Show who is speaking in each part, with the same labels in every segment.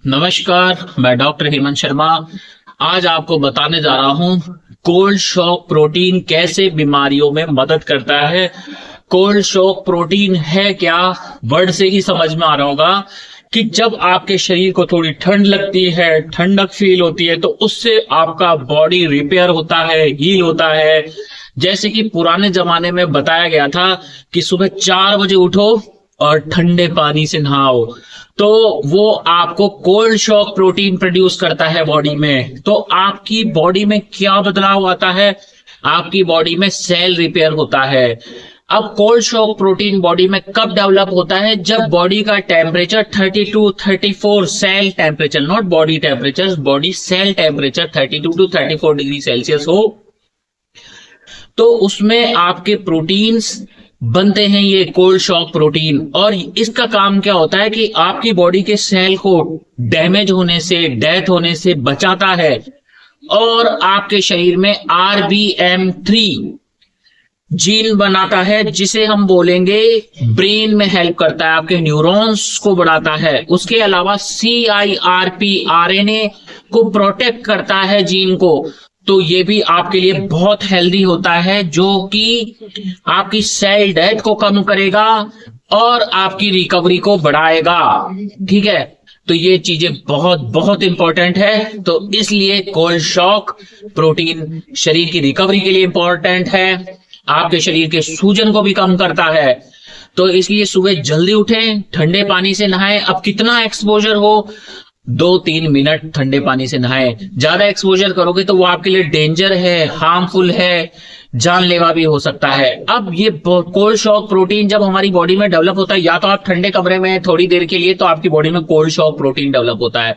Speaker 1: नमस्कार, मैं डॉक्टर हेमंत शर्मा। आज आपको बताने जा रहा हूं कोल्ड शॉक प्रोटीन कैसे बीमारियों में मदद करता है। कोल्ड शॉक प्रोटीन है क्या, वर्ड से ही समझ में आ रहा होगा कि जब आपके शरीर को थोड़ी ठंड लगती है, ठंडक फील होती है, तो उससे आपका बॉडी रिपेयर होता है, हील होता है। जैसे कि पुराने जमाने में बताया गया था कि सुबह 4 बजे उठो और ठंडे पानी से नहाओ, तो वो आपको कोल्ड शॉक प्रोटीन प्रोड्यूस करता है बॉडी में। तो आपकी बॉडी में क्या बदलाव आता है? आपकी बॉडी में सेल रिपेयर होता है। अब कोल्ड शॉक प्रोटीन बॉडी में कब डेवलप होता है? जब बॉडी का temperature 32 34 cell temperature, not body temperature, body cell temperature 32 to 34 degree Celsius हो, तो उसमें आपके प्रोटीन्स बनते हैं, ये कोल्ड शॉक प्रोटीन। और इसका काम क्या होता है कि आपकी बॉडी के सेल को डैमेज होने से, डेथ होने से बचाता है और आपके शरीर में RBM3 जीन बनाता है, जिसे हम बोलेंगे ब्रेन में हेल्प करता है, आपके न्यूरॉन्स को बढ़ाता है। उसके अलावा CIRP RNA को प्रोटेक्ट करता है जीन को, तो ये भी आपके लिए बहुत हेल्दी होता है, जो कि आपकी सेल डेथ को कम करेगा और आपकी रिकवरी को बढ़ाएगा। ठीक है, तो ये चीजें बहुत बहुत इंपॉर्टेंट है। तो इसलिए कोल्ड शॉक प्रोटीन शरीर की रिकवरी के लिए इंपॉर्टेंट है, आपके शरीर के सूजन को भी कम करता है। तो इसलिए सुबह जल्दी उठें, ठंडे पानी से नहाएं। अब कितना एक्सपोजर हो, 2-3 मिनट ठंडे पानी से नहाएं। ज्यादा एक्सपोजर करोगे तो वो आपके लिए डेंजर है, हार्मफुल है, जानलेवा भी हो सकता है। अब ये कोल्ड शॉक प्रोटीन जब हमारी बॉडी में डेवलप होता है, या तो आप ठंडे कमरे में थोड़ी देर के लिए, तो आपकी बॉडी में कोल्ड शॉक प्रोटीन डेवलप होता है,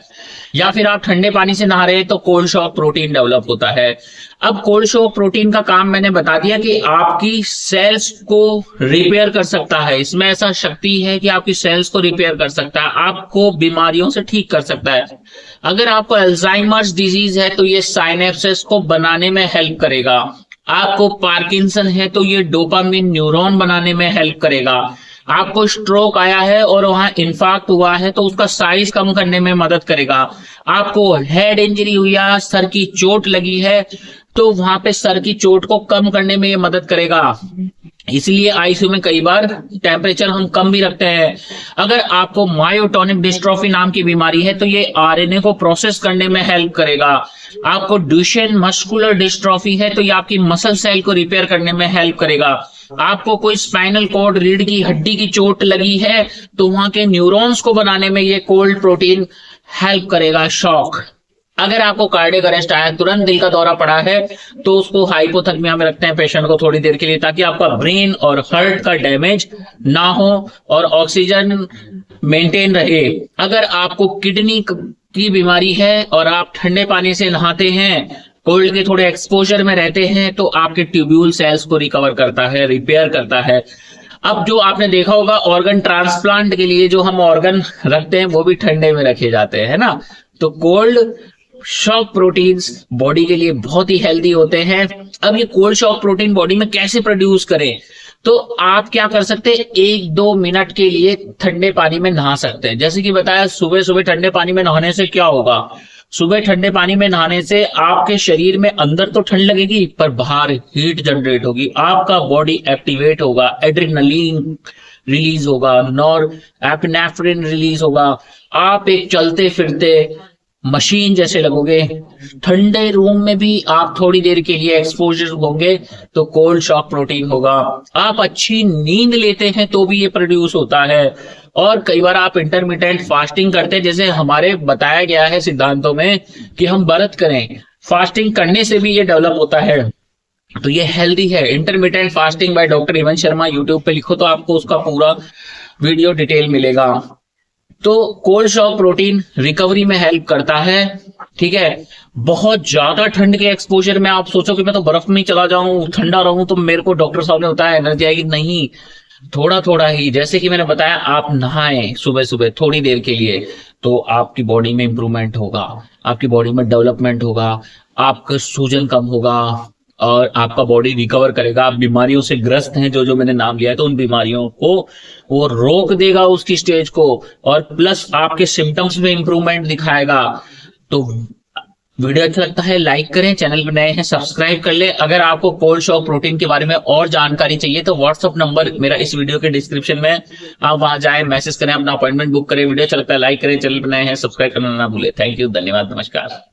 Speaker 1: या फिर आप ठंडे पानी से नहा रहे हैं तो कोल्ड शॉक प्रोटीन डेवलप होता है। अब कोल्ड शॉक प्रोटीन का काम मैंने बता दिया कि आपकी सेल्स को रिपेयर कर सकता है। इसमें ऐसा शक्ति है कि आपकी सेल्स को रिपेयर कर सकता है, आपको बीमारियों से ठीक कर सकता है। अगर आपको अल्जाइमर्स डिजीज है तो ये साइनेप्सेस को बनाने में हेल्प करेगा। आपको पार्किंसन है तो ये डोपामिन न्यूरॉन बनाने में हेल्प करेगा। आपको स्ट्रोक आया है और वहां इंफाक्ट हुआ है तो उसका साइज कम करने में मदद करेगा। आपको हेड इंजरी हुई है, सर की चोट लगी है, तो वहां पे सर की चोट को कम करने में ये मदद करेगा। इसलिए आईसीयू में कई बार टेम्परेचर हम कम भी रखते हैं। अगर आपको मायोटोनिक डिस्ट्रोफी नाम की बीमारी है तो ये आरएनए को प्रोसेस करने में हेल्प करेगा। आपको ड्यूशेन मस्कुलर डिस्ट्रोफी है तो ये आपकी मसल सेल को रिपेयर करने में हेल्प करेगा। आपको कोई स्पाइनल कॉर्ड, रीढ़ की हड्डी की चोट लगी है तो वहां के न्यूरॉन्स को बनाने में ये कोल्ड प्रोटीन हेल्प करेगा। शॉक, अगर आपको कार्डियक अरेस्ट आया, तुरंत दिल का दौरा पड़ा है, तो उसको हाइपोथर्मिया में रखते हैं पेशेंट को थोड़ी देर के लिए, ताकि आपका ब्रेन और हार्ट का डैमेज ना हो और ऑक्सीजन मेंटेन रहे। अगर आपको किडनी की बीमारी है और आप ठंडे पानी से नहाते हैं, कोल्ड के थोड़े एक्सपोजर में रहते हैं, तो आपके ट्यूब्यूल सेल्स को रिकवर करता है, रिपेयर करता है। अब जो आपने देखा होगा ऑर्गन ट्रांसप्लांट के लिए जो हम ऑर्गन रखते हैं वो भी ठंडे में रखे जाते हैं, है ना। तो कोल्ड शॉक प्रोटीन्स बॉडी के लिए बहुत ही हेल्दी होते हैं। अब ये कोल्ड शॉक प्रोटीन बॉडी में कैसे प्रोड्यूस करें? तो आप क्या कर सकते हैं, 1-2 मिनट के लिए ठंडे पानी में नहा सकते हैं। जैसे कि बताया, सुबह सुबह ठंडे पानी में नहाने से क्या होगा? सुबह ठंडे पानी में नहाने से आपके शरीर में अंदर तो ठंड लगेगी पर बाहर हीट जनरेट होगी, आपका बॉडी एक्टिवेट होगा, एड्रेनलिन रिलीज होगा, नॉर एपिनेफ्रिन रिलीज होगा, आप एक चलते फिरते मशीन जैसे लगोगे। ठंडे रूम में भी आप थोड़ी देर के लिए एक्सपोजर होंगे तो कोल्ड शॉक प्रोटीन होगा। आप अच्छी नींद लेते हैं तो भी ये प्रोड्यूस होता है। और कई बार आप इंटरमिटेंट फास्टिंग करते हैं, जैसे हमारे बताया गया है सिद्धांतों में कि हम व्रत करें, फास्टिंग करने से भी ये डेवलप होता है, तो ये हेल्दी है। Intermittent fasting by doctor Hemant Sharma, YouTube पे लिखो तो आपको उसका पूरा वीडियो डिटेल मिलेगा। तो कोल्ड शॉक प्रोटीन रिकवरी में हेल्प करता है। ठीक है, बहुत ज्यादा ठंड के एक्सपोजर में आप सोचो कि मैं तो बर्फ में चला जाऊं, ठंडा रहूं, तो मेरे को डॉक्टर साहब ने बताया एनर्जी आएगी। नहीं, थोड़ा थोड़ा ही, जैसे कि मैंने बताया, आप नहाएं सुबह सुबह थोड़ी देर के लिए, तो आपकी बॉडी में इंप्रूवमेंट होगा, आपकी बॉडी में डेवलपमेंट होगा, आपका सूजन कम होगा, और आपका बॉडी रिकवर करेगा। आप बीमारियों से ग्रस्त हैं जो जो मैंने नाम लिया है, तो उन बीमारियों को वो रोक देगा उसकी स्टेज को, और प्लस आपके सिम्टम्स में इंप्रूवमेंट दिखाएगा। तो वीडियो अच्छा लगता है लाइक करें, चैनल पर नए हैं सब्सक्राइब कर ले। अगर आपको कोल्ड शॉक प्रोटीन के बारे में और जानकारी चाहिए तो व्हाट्सअप नंबर मेरा इस वीडियो के डिस्क्रिप्शन में, आप वहां जाएं, मैसेज करें, अपना अपॉइंटमेंट बुक करें। वीडियो अच्छा लगता है लाइक करें, चैनल पर नए हैं सब्सक्राइब करना ना भूले। थैंक यू, धन्यवाद, नमस्कार।